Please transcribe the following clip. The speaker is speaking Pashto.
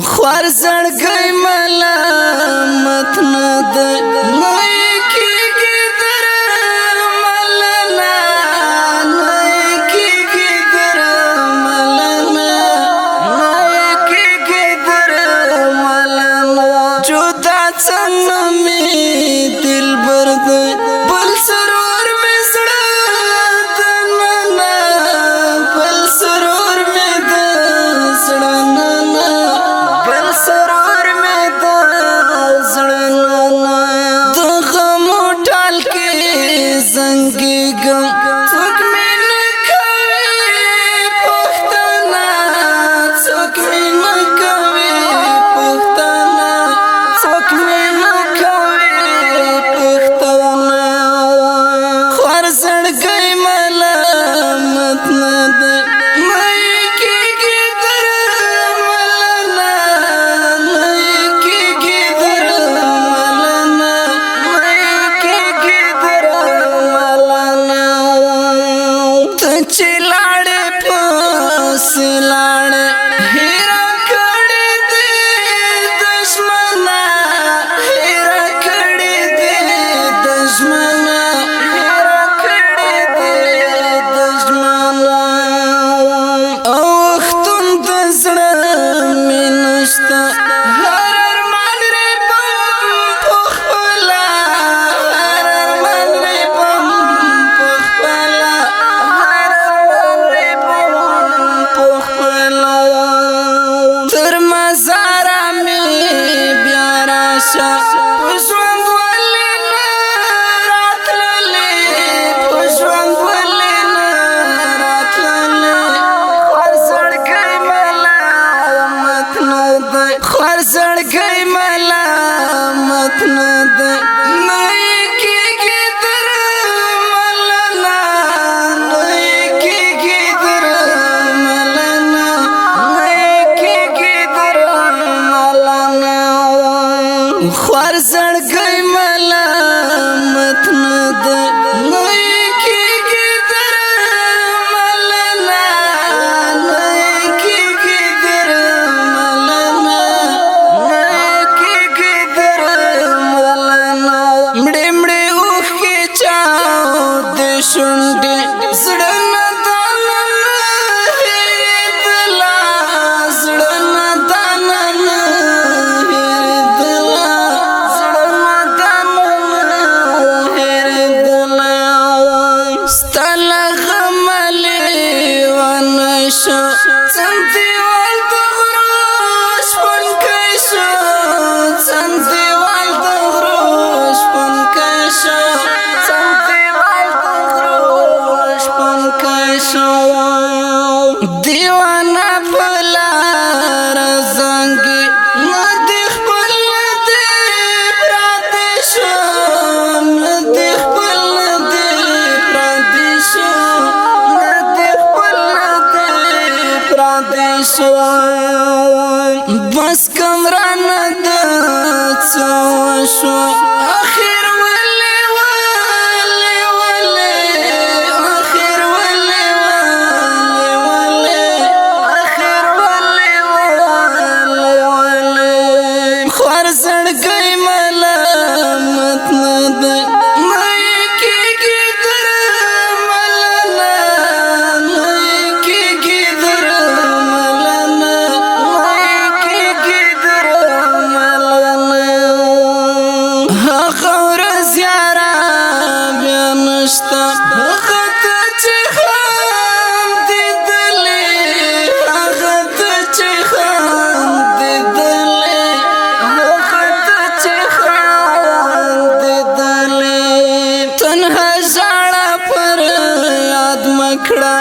خوار زړګی ملامت نه ده نه کېږي درملنه نه کېږي درملنه نه کېږي درملنه جدا څنګه مې دلبر ده بل سرور مې زړه دننه بل سرور مې د زړه زنګېږم څوک مې نه کوي پوښتنه څوک مې نه کوي پوښتنه څوک مې نه کوي پوښتنه خوار زړګی ملامت نه ده نه کېږي درملنه نه کېږي درملنه نه کېږي چې لاړې پسې لاړې هېره کړې دې دشمنه هېره کړې دې دشمنه هېره کړې دې دشمنه اوښتون د زړه مې نشته هر ارمان رېبم په خپله هر ارمان رېبم په خپله تر مزاره مې بیا راشه په ژوند ولې نه راتللې په ژوند ولې نه راتللې خوار زړګی ملامت نه ده خوار زړګی ملامت نه ده نه کېږي درملنه نه کېږي درملنه خوار زړګی ملامت نه ده نه کېږي درملنه نه کېږي درملنه نه کېږي درملنه مړې مړې اوښکې چاودې شونډې زړه نه دننه هېرېدله زړه نه دننه څنډېوال د غرو شپونکی شو څنډېوال د غرو شپونکی شو څنډېوال د غرو شپونکی شو دیوانه په لاره زنګي نه دې خپل نه دې پراته شو نه دې خپل نه دې پراته شو بس کمرانه ده څه وشو اخر ولې ولې ولې اخر ولې ولې ولې اخر ولې ولې ولې خوار زړګی ملامت نه ده نه کېږي درملنه نه کېږي هغه ته چې خندېدلې هغه ته چې خندېدلې هغه ته چې خندېدلې تنها ژړا پر یاد مه کړه